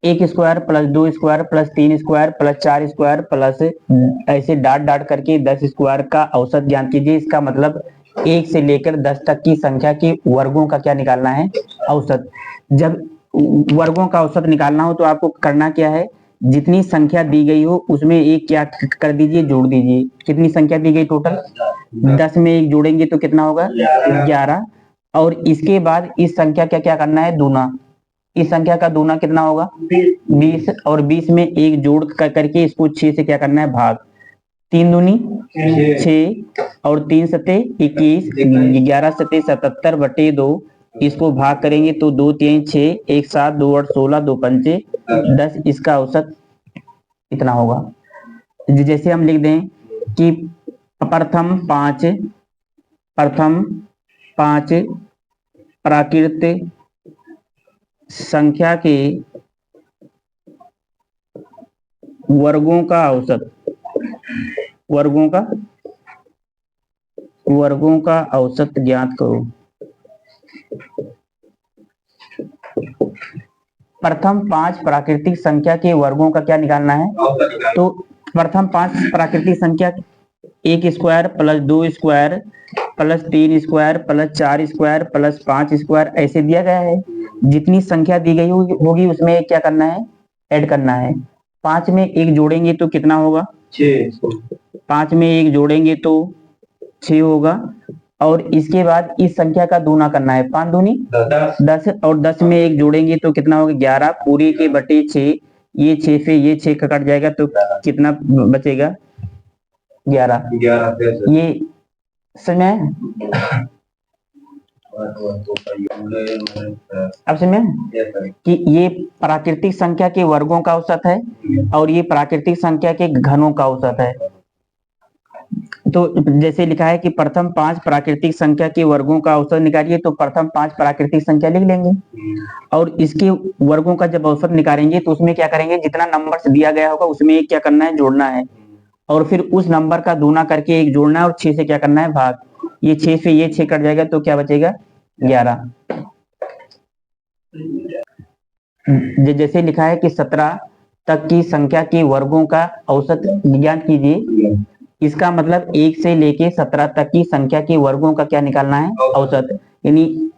एक square plus दो square plus तीन स्क्वायर प्लस चार स्क्वायर प्लस ऐसे डाट डाट करके 10 स्क्वायर का औसत ज्ञात कीजिए। इसका मतलब 1 से लेकर 10 तक की संख्या के वर्गों का क्या निकालना है, औसत। जब वर्गों का औसत निकालना हो तो आपको करना क्या है, जितनी संख्या दी गई हो उसमें एक क्या कर दीजिए, जोड़ दीजिए। कितनी संख्या दी गई टोटल, 10 में एक जोड़ेंगे तो कितना होगा, 11। और इसके बाद इस संख्या का क्या करना है, दूना। इस संख्या का दूना कितना होगा, 20। और 20 में एक जोड़ करके इसको 6 से क्या करना है, भाग। तीन दूनी 6 और तीन सते 21, 11 सते 77 बटे 2। इसको भाग करेंगे तो 2 3 6, 1 7, 2 8 16, 2 पंचे 10। इसका औसत इतना होगा। जैसे हम लिख दें कि प्रथम पांच प्राकृत संख्या के वर्गों का औसत, वर्गों का औसत ज्ञात करो। प्रथम 5 प्राकृतिक संख्या के वर्गों का क्या निकालना है, तो प्रथम 5 प्राकृतिक संख्या, 1 square plus 2 square plus 3 square plus 4 square plus 5 square ऐसे दिया गया है। जितनी संख्या दी गई होगी उसमें क्या करना है, ऐड करना है। 5 में एक जोड़ेंगे तो कितना होगा, 6। 5 में एक जोड़ेंगे तो 6 होगा। और इसके बाद इस संख्या का दूना करना है, 5 दूनी 10। और 10 में एक जोड़ेंगे तो कितना होगा, 11 पूरे के बटे 6। ये 6 से ये 6 का कट जाएगा तो कितना बचेगा, 11। ये समय, अब समझ कि ये प्राकृतिक संख्या के वर्गों का औसत है और ये प्राकृतिक संख्या के घनों का औसत है। तो जैसे लिखा है कि प्रथम 5 प्राकृतिक संख्या के वर्गों का औसत निकालिए, तो प्रथम 5 प्राकृतिक संख्या लिख लेंगे और इसके वर्गों का जब औसत निकालेंगे तो उसमें क्या करेंगे, जितना नंबर दिया गया होगा उसमें एक क्या करना है, जोड़ना है। और फिर उस नंबर का दूना करके एक जोड़ना है और 6 से क्या करना है, भाग। ये 6 से ये 6 कट जाएगा तो क्या बचेगा, 11। जैसे लिखा है कि 17 तक की संख्या के वर्गों का औसत ज्ञात कीजिए। इसका मतलब 1 से लेके 17 तक की संख्या के वर्गों का क्या निकालना है, औसत। यानी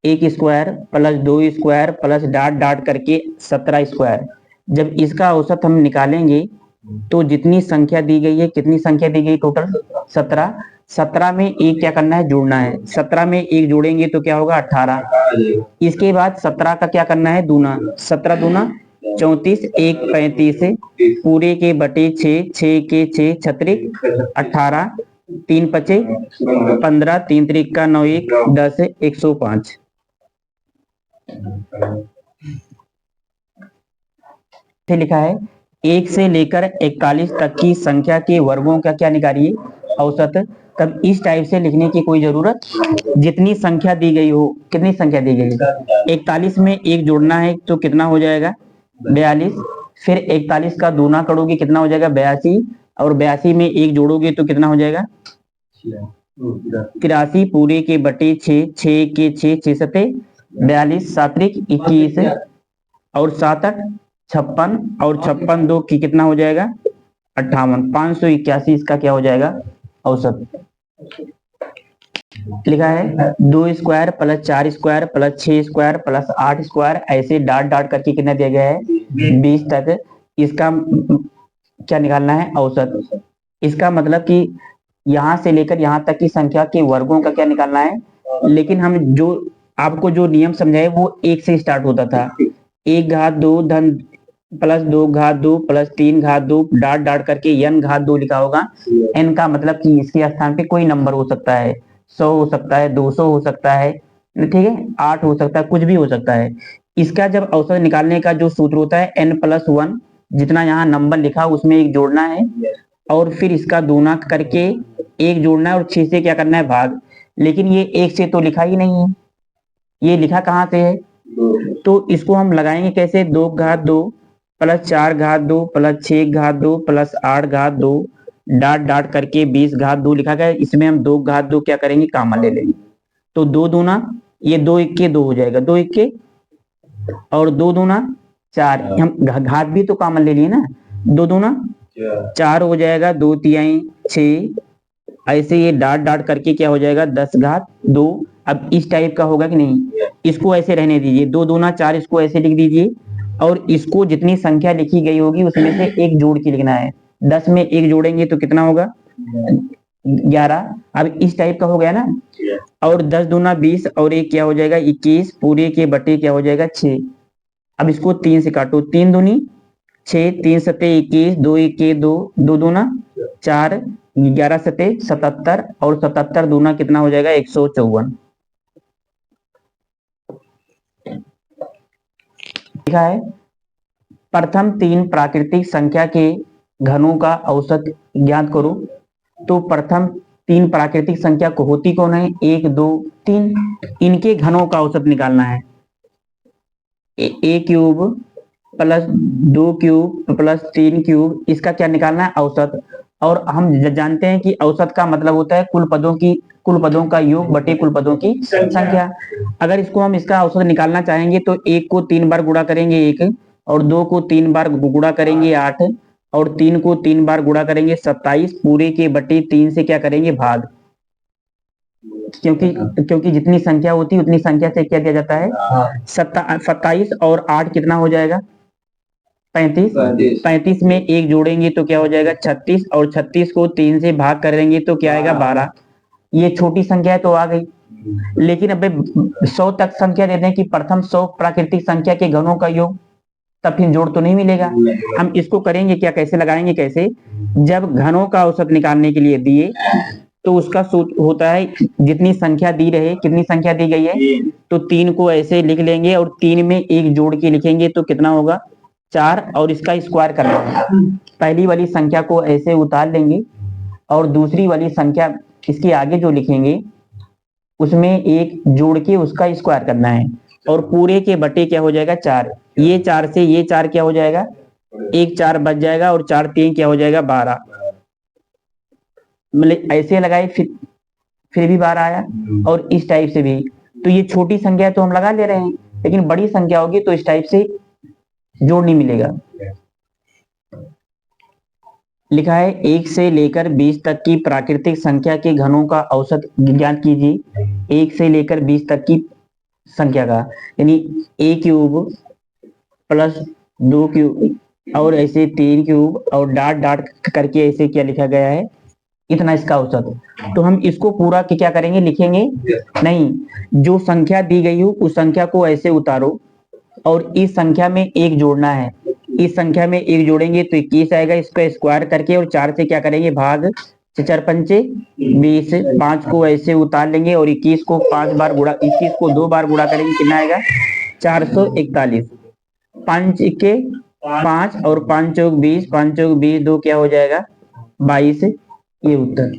1 square plus 2 square plus dot dot करके 17 स्क्वायर। जब इसका औसत हम निकालेंगे तो जितनी संख्या दी गई है, कितनी संख्या दी गई टोटल, 17। 17 में एक क्या करना है, जोड़ना है। 17 में एक जोड़ेंगे तो क्या होगा, 18। इसके बाद 17 का क्या करना है, दूना। 17 दूना 34, 1 35 पूरे के बटे 6, 6 के 6 छत्रिक 18, 3 पचे 15, 3 त्रिक का 9, 1 10, 105। लिखा है 1 से लेकर 41 तक की संख्या के वर्गों का क्या निकालिए, औसत। तब इस टाइप से लिखने की कोई जरूरत, जितनी संख्या दी गई हो, कितनी संख्या दी गई है, 41 में एक जोड़ना है तो कितना हो जाएगा, 42। फिर 41 का दूना करोगे कितना हो जाएगा, 82। और 82 में एक जोड़ोगे तो कितना हो जाएगा, 83 पूरे के बटे 6, 6 के 6 6 सते 42, 7 21 और 7 8 56 और 56 2 की कितना हो जाएगा, 58। 581 इसका क्या हो जाएगा, औसत। लिखा है 2 square plus 4 square plus 6 square plus 8 square ऐसे डाट डाट करके कितना दिया गया है, 20 तक। इसका क्या निकालना है, औसत। इसका मतलब कि यहां से लेकर यहां तक की संख्या के वर्गों का क्या निकालना है। लेकिन हम जो आपको जो नियम समझाए वो 1 से स्टार्ट होता था, 1 घात 2 धन प्लस 2 घात 2 प्लस 3 घात 2 डाट डाट करके n घात 2 लिखा होगा। n का मतलब कि इसके स्थान पे कोई नंबर हो सकता है, 100 हो सकता है, 200 हो सकता है, ठीक है, 8 हो सकता है, कुछ भी हो सकता है। इसका जब औसत निकालने का जो सूत्र होता है n+1, जितना यहाँ नंबर लिखा उसमें एक जोड़ना है और फिर इसका दूना करके एक जोड़ना है और 6 से क्या करना है, भाग। लेकिन ये 1 से तो लिखा ही नहीं है, ये लिखा कहाँ से है, तो इसको हम लगाएंगे कैसे, 2 घात 2 प्लस 4 घात 2 प्लस 6 घात 2 प्लस 8 घात 2 डाट डाट करके 20 घात 2 लिखा गया। इसमें हम 2 घात 2 क्या करेंगे, कामा ले लेंगे। तो 2 दूना, ये 2 इक्के 2 हो जाएगा, 2 इक्के और 2 दूना 4, हम घात भी तो कॉमन ले लिए ना, 2 दूना 4 हो जाएगा, 2 तिहाई 6, ऐसे ये डाट डाट करके क्या हो जाएगा 10 घात 2। अब इस टाइप का होगा कि नहीं, इसको ऐसे रहने दीजिए, 2 दूना 4 इसको ऐसे लिख दीजिए, और इसको जितनी संख्या लिखी गई होगी उसमें से एक जोड़ के लिखना है। 10 में एक जोड़ेंगे तो कितना होगा 11। अब इस टाइप का हो गया ना, और 10 दूना 20 और एक क्या हो जाएगा 21, पूरे के बटे क्या हो जाएगा 6। अब इसको 3 से काटो, 3 दूनी 6, 3 सते 21, 2 1 2, 2 दूना 4, 11 सते 77, और 77 दूना कितना हो जाएगा 154। लिखा है प्रथम 3 प्राकृतिक संख्या के घनों का औसत ज्ञात करो। तो प्रथम 3 प्राकृतिक संख्या को होती कौन है, 1 2 3, इनके घनों का औसत निकालना है। A cube plus 2 cube plus 3 cube, इसका क्या निकालना है औसत। और हम जानते हैं कि औसत का मतलब होता है कुल पदों का योग बटे कुल पदों की संख्या। अगर इसको हम इसका औसत निकालना चाहेंगे तो 1 को 3 बार गुणा करेंगे 1, और 2 को 3 बार गुणा करेंगे 8, और 3 को 3 बार गुणा करेंगे 27, पूरे के बटे 3 से क्या करेंगे भाग, क्योंकि जितनी संख्या होती है उतनी संख्या से क्या दिया जाता है 27, और 8 कितना हो जाएगा 35, 35 में एक जोड़ेंगे तो क्या हो जाएगा 36, और 36 को 3 से भाग करेंगे तो क्या आएगा 12। ये छोटी संख्या तो आ गई, लेकिन अब 100 तक संख्या दे दें कि प्रथम 100 प्राकृतिक संख्या के घनों का योग, तब फिर जोड़ तो नहीं मिलेगा। हम इसको करेंगे क्या, कैसे लगाएंगे, कैसे, जब घनों का औसत निकालने के लिए दिए तो उसका सूत्र होता है जितनी संख्या दी रहे, कितनी संख्या दी गई है तो 3 को ऐसे लिख लेंगे, और 3 में एक जोड़ के लिखेंगे तो कितना होगा 4, और इसका स्क्वायर करना है। पहली वाली संख्या को ऐसे उतार लेंगे, और दूसरी वाली संख्या इसके आगे जो लिखेंगे उसमें एक जोड़ के उसका स्क्वायर करना है, और पूरे के बटे क्या हो जाएगा 4। ये 4 से ये 4 क्या हो जाएगा, एक 4 बच जाएगा, और 4 3 क्या हो जाएगा 12। मतलब ऐसे लगाए फिर भी 12 आया, और इस टाइप से भी। तो ये छोटी संख्या तो हम लगा ले रहे हैं, लेकिन बड़ी संख्या होगी तो इस टाइप से जोड़ नहीं मिलेगा। लिखा है 1 से लेकर 20 तक की प्राकृतिक संख्या के घनों का औसत ज्ञात कीजिए। 1 से लेकर 20 तक की संख्या का, यानी a क्यूब प्लस 2 क्यूब और ऐसे 3 क्यूब और डाट डाट करके ऐसे क्या लिखा गया है, इतना इसका औसत। तो हम इसको पूरा क्या करेंगे, लिखेंगे नहीं, जो संख्या दी गई हो उस संख्या को ऐसे उतारो, और इस संख्या में एक जोड़ना है। इस संख्या में एक जोड़ेंगे तो 21 आएगा, इसको स्क्वायर करके, और 4 से क्या करेंगे भाग, 4 पंचे 20, 5 को ऐसे उतार लेंगे, और 21 को 5 बार गुणा, 21 को 2 बार गुणा करेंगे कितना आएगा 441। 5 के 5 और 5 चौक 20, 5 चौक 20, 2 क्या हो जाएगा 22, ये उत्तर।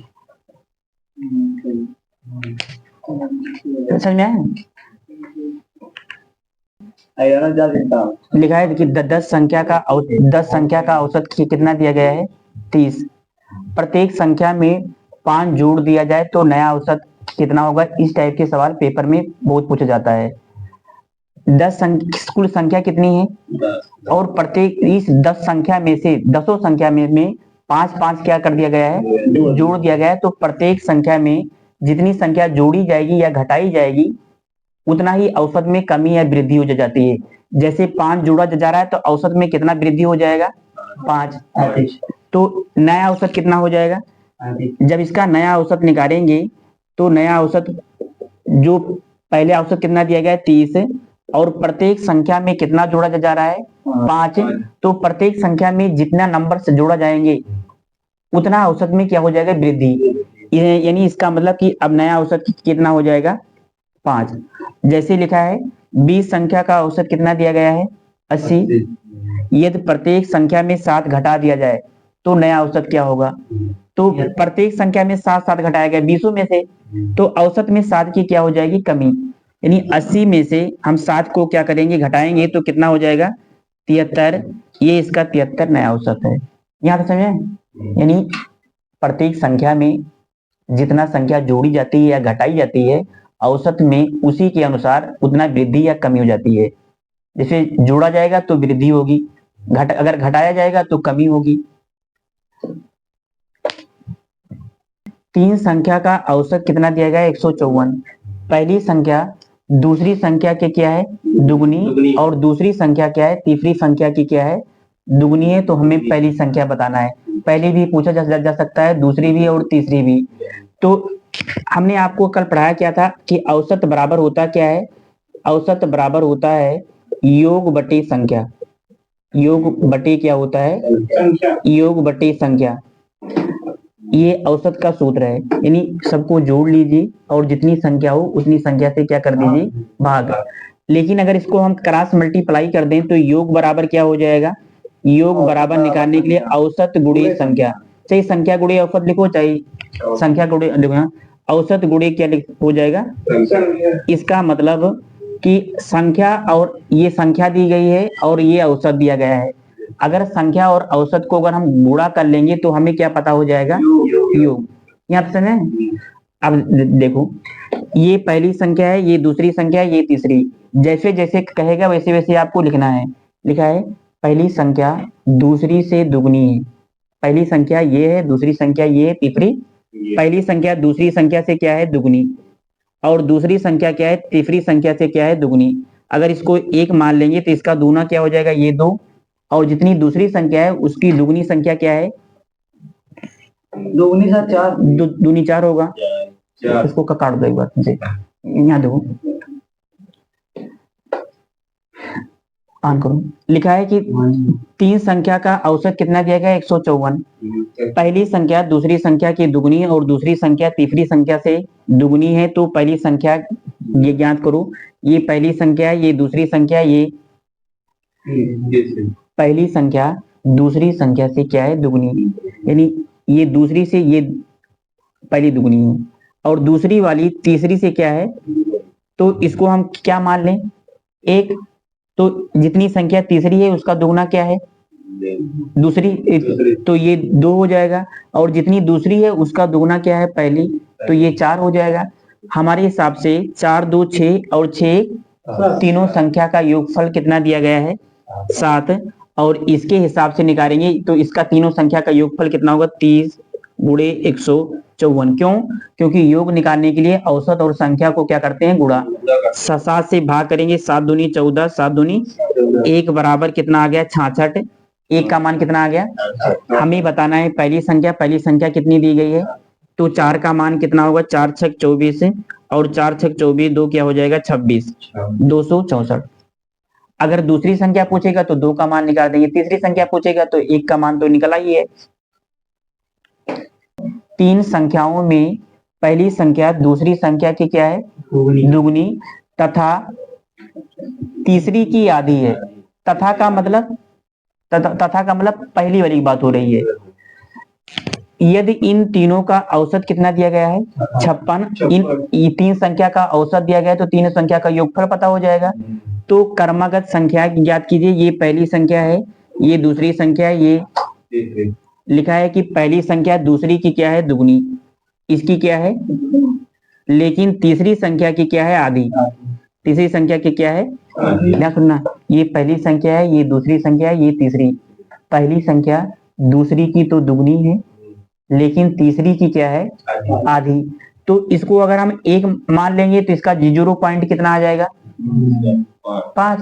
समझ में आया? लिखा है कि 10 संख्या का औसत कितना दिया गया है 30। प्रत्येक संख्या में 5 जोड़ दिया जाए तो नया औसत कितना होगा। इस टाइप के सवाल पेपर में बहुत पूछा जाता है। 10 कुल संख्या कितनी है, और प्रत्येक इस 10 संख्या में से 10 संख्या में 5 क्या कर दिया गया है, जोड़ दिया गया है। तो प्रत्येक संख्या में जितनी संख्या जोड़ी जाएगी या घटाई जाएगी उतना ही औसत में कमी या वृद्धि हो जाती है। जैसे 5 जोड़ा जा रहा है तो औसत में कितना वृद्धि हो जाएगा 5, तो नया औसत कितना हो जाएगा। जब इसका नया औसत निकालेंगे तो नया औसत, जो पहले औसत कितना दिया गया है 30, और प्रत्येक संख्या में कितना जोड़ा जा रहा है 5, तो प्रत्येक संख्या में जितना नंबर से जोड़ा जाएंगे उतना औसत में क्या हो जाएगा वृद्धि। यानी इसका मतलब कि अब नया औसत कितना हो जाएगा 5। जैसे लिखा है 20 संख्या का औसत कितना दिया गया है 80। यदि प्रत्येक संख्या में 7 घटा दिया जाए तो नया औसत क्या होगा। तो प्रत्येक संख्या में 7 घटाया गया 20 में से, तो औसत में 7 की क्या हो जाएगी कमी। यानी 80 में से हम 7 को क्या करेंगे घटाएंगे तो कितना हो जाएगा 73। ये इसका 73 नया औसत है। यहाँ तक समझे। यानी प्रत्येक संख्या में जितना संख्या जोड़ी जाती है या घटाई जाती है औसत में उसी के अनुसार उतना वृद्धि या कमी हो जाती है। जैसे जोड़ा जाएगा तो वृद्धि होगी, अगर घटाया जाएगा तो कमी होगी। 3 संख्या का औसत कितना दिया गया है? 154। पहली संख्या दूसरी संख्या के क्या है? दुगुनी, और दूसरी संख्या क्या है? तीसरी संख्या की क्या है? दुगुनी है। तो हमें पहली संख्या बताना है। पहली भी पूछा जा सकता है, दूसरी भी और तीसरी भी। तो हमने आपको कल पढ़ाया क्या था कि औसत बराबर होता क्या है? औसत बराबर होता है योग बटे संख्या। योग बटे क्या होता है? योग बटे संख्या। ये औसत का सूत्र है, यानी सबको जोड़ लीजिए और जितनी संख्या हो उतनी संख्या से क्या कर दीजिए? भाग। लेकिन अगर इसको हम क्रॉस मल्टीप्लाई कर दें तो योग बराबर क्या हो जाएगा? योग बराबर निकालने के लिए औसत गुणे संख्या, चाहे संख्या गुणे औसत लिखो, चाहे संख्या गुणे लिखो, औसत गुणे क्या हो जाएगा? इसका मतलब कि संख्या, और ये संख्या दी गई है और ये औसत दिया गया है। अगर संख्या और औसत को अगर हम गुणा कर लेंगे तो हमें क्या पता हो जाएगा? योग। यहाँ पे समझे? अब देखो, ये पहली संख्या है, ये दूसरी संख्या है, ये तीसरी। जैसे जैसे कहेगा वैसे वैसे आपको लिखना है। लिखा है पहली संख्या दूसरी से दुगनी है। पहली संख्या ये है, दूसरी संख्या ये है, तीसरी। पहली संख्या दूसरी संख्या से क्या है? दुगनी। और दूसरी संख्या क्या है? तीसरी संख्या से क्या है? दुगनी। अगर इसको 1 मान लेंगे तो इसका दूना क्या हो जाएगा? ये 2। और जितनी दूसरी संख्या है उसकी दुगनी संख्या क्या है? दुगनी से 4, दूनी 4 होगा। इसको काट दो एक बार से, यहाँ देखो, ऑन करो। लिखा है कि 3 संख्या का औसत कितना दिया गया? 154। पहली संख्या दूसरी संख्या की दुगनी और दूसरी संख्या तीसरी संख्या से दुगनी है, तो पहली संख्या ये ज्ञात करो। ये पहली संख्या है, ये दूसरी संख्या, ये पहली संख्या दूसरी संख्या से क्या है? दुगनी। यानी ये दूसरी से ये पहली दुगनी है, और दूसरी वाली तीसरी से क्या है? तो इसको हम क्या मान लें? 1। तो जितनी संख्या तीसरी है उसका दुगना क्या है? दूसरी। तो ये 2 हो जाएगा। और जितनी दूसरी है उसका दुगना क्या है? पहली। तो ये 4 हो जाएगा। हमारे हिसाब से 4, 2, 6 और 6 तीनों संख्या का योगफल कितना दिया गया है? 7। और इसके हिसाब से निकालेंगे तो इसका तीनों संख्या का योगफल कितना होगा? 30 गुणे 154। क्यों? क्योंकि योग निकालने के लिए औसत और संख्या को क्या करते हैं? गुणा। 7 से भाग करेंगे, 7 दूनी 14, 7 दूनी 1 बराबर कितना आ गया? 66। 1 का मान कितना आ गया? हमें बताना है पहली संख्या कितनी दी गई है? तो 4 का मान कितना होगा? 4 छक 24, और 4 छक 24, 2 क्या हो जाएगा? 26, 264। अगर दूसरी संख्या पूछेगा तो 2 का मान निकाल देंगे, तीसरी संख्या पूछेगा तो 1 का मान तो निकला ही है। 3 संख्याओं में पहली संख्या दूसरी संख्या की क्या है? दुगनी, तथा तीसरी की आधी है। तथा का मतलब पहली वाली बात हो रही है। यदि इन तीनों का औसत कितना दिया गया है? 56। इन 3 संख्या का औसत दिया गया है तो तीनों संख्या का योगफल पता हो जाएगा। तो क्रमागत संख्या ज्ञात कीजिए। ये पहली संख्या है, ये दूसरी संख्या है, ये लिखा है कि पहली संख्या दूसरी की क्या है? दुगनी, इसकी क्या है? लेकिन तीसरी संख्या की क्या है? आधी। तीसरी संख्या की क्या है? ध्यान सुनना, ये पहली संख्या है, ये दूसरी संख्या है, ये तीसरी। पहली संख्या दूसरी की तो दुगनी है, लेकिन तीसरी की क्या है? आधी। तो इसको अगर हम 1 मान लेंगे तो इसका 0 पॉइंट कितना आ जाएगा? 5।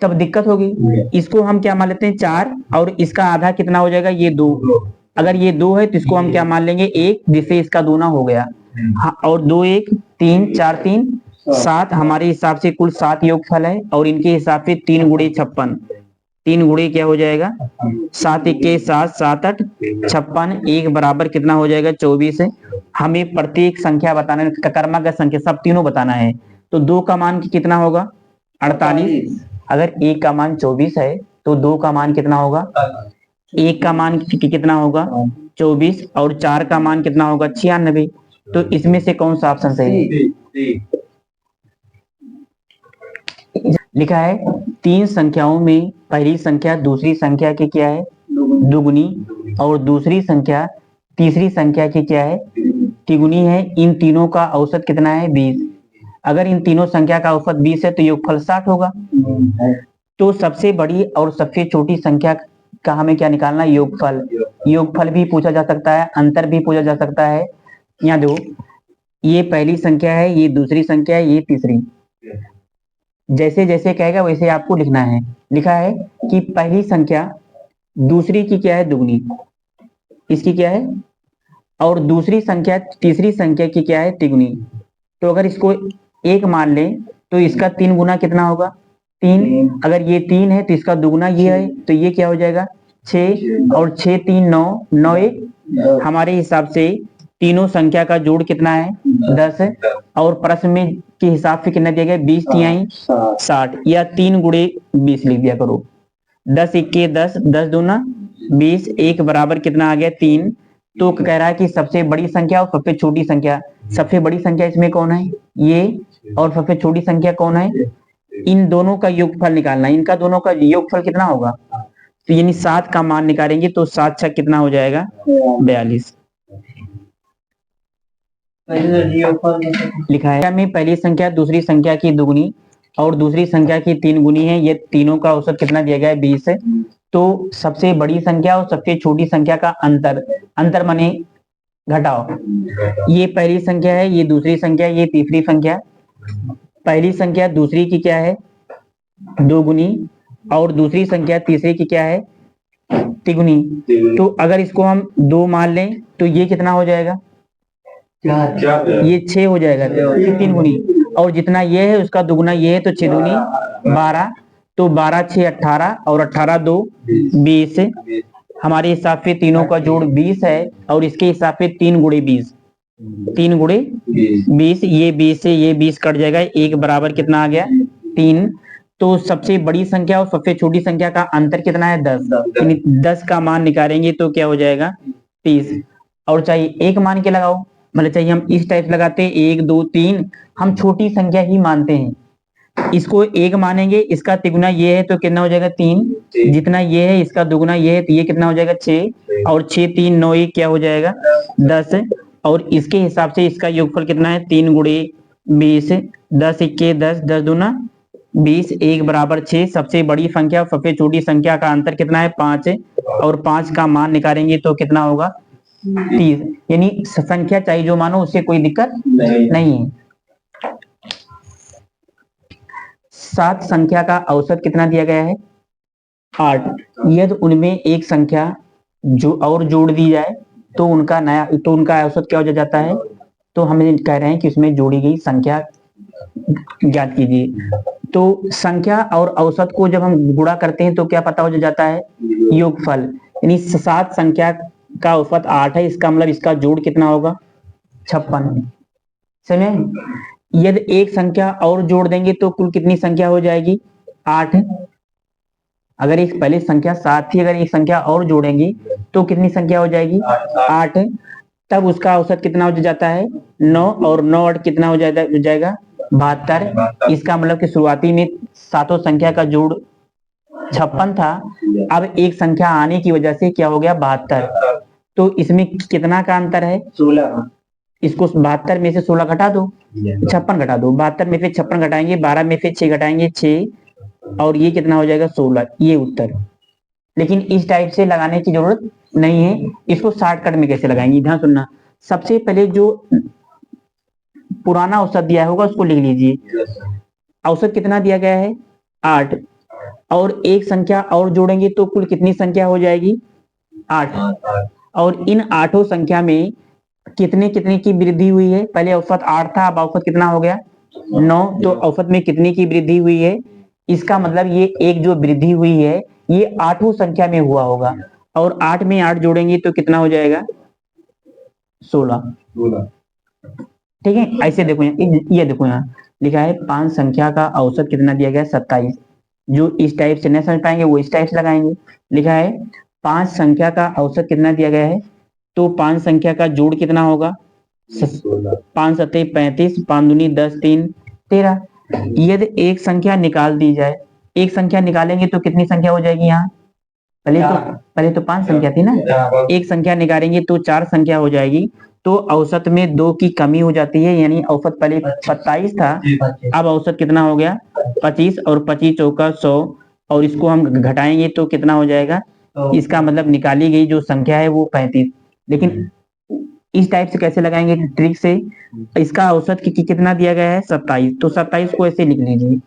तब दिक्कत होगी। इसको हम क्या मान लेते हैं? 4, और इसका आधा कितना हो जाएगा? ये 2। अगर ये 2 है तो इसको हम क्या मान लेंगे? 1, जिससे इसका दूना हो गया। हाँ, और 2 1 3, 4 3 7। हमारे हिसाब से कुल 7 योगफल है, और इनके हिसाब से 3 गुणे 56। 3 गुणे क्या हो जाएगा? 7 1 7, 7 8 56। 1 बराबर कितना हो जाएगा? 24 है। हमें प्रत्येक संख्या बताना है, क्रमागत संख्या सब तीनों बताना है। तो 2 का मान कितना होगा? 48। अगर 1 का मान 24 है तो 2 का मान कितना होगा? 1 का मान कितना होगा? 24। और 4 का मान कितना होगा? 96। तो इसमें से कौन सा ऑप्शन सही है? लिखा है 3 संख्याओं में पहली संख्या दूसरी संख्या की क्या है? दुगुनी, और दूसरी संख्या तीसरी संख्या की क्या है? तिगुनी है। इन तीनों का औसत कितना है? 20। अगर इन तीनों संख्या का औसत 20 है तो योगफल 60 होगा। तो सबसे बड़ी और सबसे छोटी संख्या का हमें क्या निकालना है? योगफल। योगफल भी पूछा जा सकता है, अंतर भी पूछा जा सकता है। यहाँ दो, ये पहली संख्या है, ये दूसरी संख्या है, ये तीसरी। जैसे जैसे कहेगा वैसे आपको लिखना है। लिखा है कि पहली संख्या दूसरी की क्या है? दुगनी। इसकी क्या है? और दूसरी संख्या तीसरी संख्या की क्या है? तिगुनी। तो अगर इसको एक मान लें तो इसका 3 गुना कितना होगा? 3। अगर ये 3 है तो इसका दुगुना ये है, तो ये क्या हो जाएगा? 6। और 6 3 9, 9 1। हमारे हिसाब से तीनों संख्या का जोड़ कितना है? 10 है। और प्रश्न में के हिसाब से कितना दिया गया? 20 तिहाई 60, या 3 गुणे 20 लिख दिया करो। 10 इक्के 10, 10 दूना 20, एक बराबर कितना आ गया? 3। तो कह रहा है कि सबसे बड़ी संख्या और सबसे छोटी संख्या। सबसे बड़ी संख्या इसमें कौन है? ये। और सबसे छोटी संख्या कौन है? इन दोनों का योगफल निकालना है। इनका दोनों का योगफल कितना होगा? तो यानी 7 का मान निकालेंगे तो 7 छक कितना हो जाएगा? 42। लिखा है में पहली संख्या दूसरी संख्या की दुगुनी और दूसरी संख्या की 3 गुनी है। ये तीनों का औसत कितना दिया गया है? 20 है। तो सबसे बड़ी संख्या और सबसे छोटी संख्या का अंतर, अंतर माने घटाओ। ये पहली संख्या है, ये दूसरी संख्या, ये तीसरी संख्या। पहली संख्या दूसरी की क्या है? 2 गुनी, और दूसरी संख्या तीसरी की क्या है? तिगुनी। तो अगर इसको हम 2 मान लें तो ये कितना हो जाएगा? ये 6 हो जाएगा, 3 गुनी। और जितना ये है उसका दुगुना ये है, तो 6 दूनी 12। तो 12 6 18, और 18 2 20। हमारे हिसाब से तीनों का जोड़ 20 है, और इसके हिसाब से 3 गुणे 20, 3 गुणे 20। ये 20 से ये 20 कट जाएगा, एक बराबर कितना आ गया? 3। तो सबसे बड़ी संख्या और सबसे छोटी संख्या का अंतर कितना है? 10। 10 का मान निकालेंगे तो क्या हो जाएगा? 30। और चाहिए एक मान के लगाओ, मतलब चाहिए हम इस टाइप लगाते हैं 1 2 3, हम छोटी संख्या ही मानते हैं। इसको एक मानेंगे, इसका तिगुना ये है तो कितना हो जाएगा? 3। जितना ये है इसका दुगुना ये है, तो ये कितना हो जाएगा? 6। और 6 3 9 1 क्या हो जाएगा? 10। और इसके हिसाब से इसका योगफल कितना है? 3 गुणे 20, 10 इक्के 10, 10 दूना 20, एक बराबर 6। सबसे बड़ी संख्या और सबसे छोटी संख्या का अंतर कितना है? 5। और 5 का मान निकालेंगे तो कितना होगा? 30। यानी संख्या चाहिए जो मानो, उससे कोई दिक्कत नहीं है। 7 संख्या का औसत कितना दिया गया है? 8। यदि उनमें एक संख्या जो और जोड़ दी जाए तो उनका औसत क्या हो जाता है? तो हम कह रहे हैं कि उसमें जोड़ी गई संख्या ज्ञात कीजिए। तो संख्या और औसत को जब हम गुणा करते हैं तो क्या पता हो जाता है? योगफल। यानी 7 संख्या का औसत 8 है, इसका मतलब इसका जोड़ कितना होगा? 56। समझे? यदि एक संख्या और जोड़ देंगे तो कुल कितनी संख्या हो जाएगी? 8। अगर एक पहले संख्या 7 थी, अगर एक संख्या और जोड़ेंगे तो कितनी संख्या हो जाएगी? 8। तब उसका औसत कितना हो जाता है? 9। और 9 8 कितना हो जाएगा? 72। इसका मतलब कि शुरुआती में सातों संख्या का जोड़ 56 था, अब एक संख्या आने की वजह से क्या हो गया? 72। तो इसमें कितना का अंतर है? 16। इसको 72 में से 16 घटा दो, 56 घटा दो। 72 में से 56 घटाएंगे, 12 में से 6 घटाएंगे 6, और ये कितना हो जाएगा? 16। ये उत्तर। लेकिन इस टाइप से लगाने की जरूरत नहीं है। इसको शॉर्टकट में कैसे लगाएंगे, ध्यान सुनना। सबसे पहले जो पुराना औसत दिया होगा उसको लिख लीजिए। औसत कितना दिया गया है? 8। और एक संख्या और जोड़ेंगे तो कुल कितनी संख्या हो जाएगी? 8। और इन 8 संख्या में कितने कितने की वृद्धि हुई है? पहले औसत 8 था, अब औसत कितना हो गया? 9। तो औसत में कितने की वृद्धि हुई है? इसका मतलब ये एक जो वृद्धि हुई है ये 8 संख्या में हुआ होगा, और 8 में 8 जोड़ेंगे तो कितना हो जाएगा? 16। ठीक है, ऐसे देखो ये देखो यहाँ लिखा है 5 संख्या का औसत कितना दिया गया? 27। जो इस टाइप से नहीं समझ पाएंगे वो इस टाइप से लगाएंगे। लिखा है 5 संख्या का औसत कितना दिया गया है, तो 5 संख्या का जोड़ कितना होगा? 5 सत्ते 35, 5 दूनी 10, 3 13। यदि एक संख्या निकाल दी जाए, एक संख्या निकालेंगे तो कितनी संख्या हो जाएगी? यहाँ पहले तो 5 संख्या थी ना, एक संख्या निकालेंगे तो 4 संख्या हो जाएगी। तो औसत में 2 की कमी हो जाती है, यानी औसत पहले 27 था, अब औसत कितना हो गया 25, और 25 चौका 100, और इसको हम घटाएंगे तो कितना हो जाएगा, इसका मतलब निकाली गई जो संख्या है वो 35। लेकिन इस टाइप से कैसे लगाएंगे ट्रिक से, इसका औसत कितना दिया गया है 27, तो 27 को ऐसे लिख लीजिए।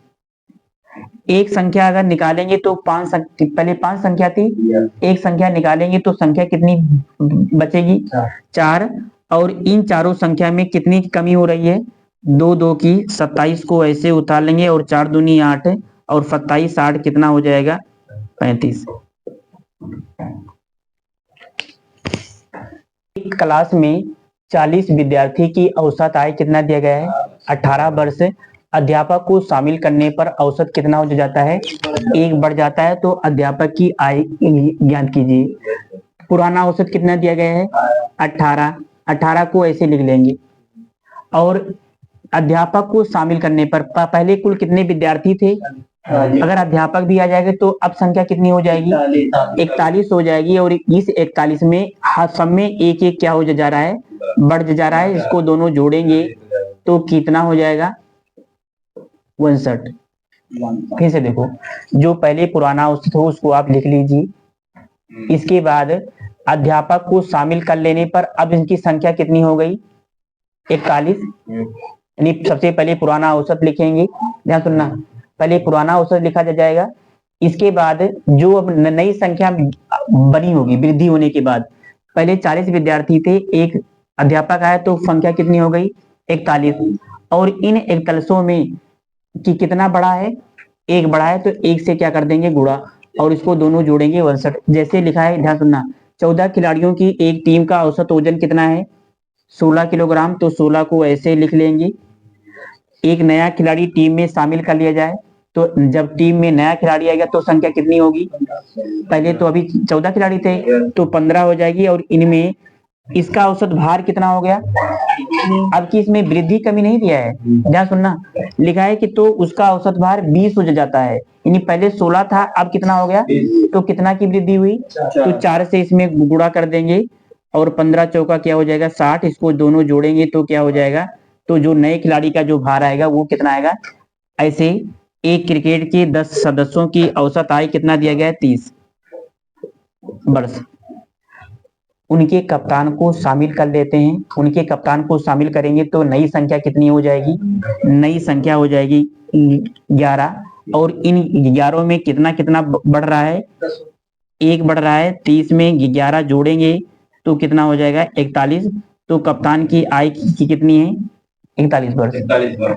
एक संख्या अगर निकालेंगे तो पहले 5 संख्या थी, एक संख्या निकालेंगे तो संख्या कितनी बचेगी 4, और इन चारों संख्या में कितनी की कमी हो रही है 2 2 की, 27 को ऐसे उतार लेंगे और 4 दूनी 8, और 27 8 कितना हो जाएगा 35। एक क्लास में 40 विद्यार्थी की औसत आय कितना दिया गया है 18 वर्ष, अध्यापक को शामिल करने पर औसत कितना हो जाता है 1 बढ़ जाता है, तो अध्यापक की आय ज्ञात कीजिए। पुराना औसत कितना दिया गया है 18, 18 को ऐसे लिख लेंगे, और अध्यापक को शामिल करने पर पहले कुल कितने विद्यार्थी थे, अगर अध्यापक भी आ जाएगा तो अब संख्या कितनी हो जाएगी 41 हो जाएगी, और इस 41 में सब में एक एक क्या हो जा रहा है बढ़ जा रहा है, इसको दोनों जोड़ेंगे तो कितना हो जाएगा 59। फिर से देखो, जो पहले पुराना औसत हो उसको आप लिख लीजिए, इसके बाद अध्यापक को शामिल कर लेने पर अब इनकी संख्या कितनी हो गई 41, यानी सबसे पहले पुराना औसत लिखेंगे, ध्यान सुनना, पहले पुराना औसत लिखा जाएगा, इसके बाद जो अब नई संख्या बनी होगी वृद्धि होने के बाद, पहले 40 विद्यार्थी थे, एक अध्यापक आया तो संख्या कितनी हो गई 41, और इन 41 में कि कितना बड़ा है 1 बड़ा है, तो 1 से क्या कर देंगे गुणा, और इसको दोनों जोड़ेंगे 62। जैसे लिखा है ध्यान सुनना, 14 खिलाड़ियों की एक टीम का औसत वजन कितना है 16 किलोग्राम, तो 16 को ऐसे लिख लेंगे। एक नया खिलाड़ी टीम में शामिल कर लिया जाए, तो जब टीम में नया खिलाड़ी आएगा तो संख्या कितनी होगी, पहले तो अभी 14 खिलाड़ी थे तो 15 हो जाएगी, और इनमें इसका औसत भार कितना हो गया, अब की इसमें वृद्धि कमी नहीं दिया है, ध्यान सुनना, लिखा है कि तो उसका औसत भार 20 हो जाता है, यानी पहले 16 था अब कितना हो गया, तो कितना की वृद्धि हुई, तो 4 से इसमें गुणा कर देंगे, और 15 चौका क्या हो जाएगा 60, इसको दोनों जोड़ेंगे तो क्या हो जाएगा, तो जो नए खिलाड़ी का जो भार आएगा वो कितना आएगा। ऐसे एक क्रिकेट के 10 सदस्यों की औसत आय कितना दिया गया है 30 वर्ष, उनके कप्तान को शामिल कर लेते हैं, उनके कप्तान को शामिल करेंगे तो नई संख्या कितनी हो जाएगी, नई संख्या हो जाएगी 11, और इन 11 में कितना कितना बढ़ रहा है 1 बढ़ रहा है, 30 में 11 जोड़ेंगे तो कितना हो जाएगा 41, तो कप्तान की आय की कितनी है 41 वर्ष।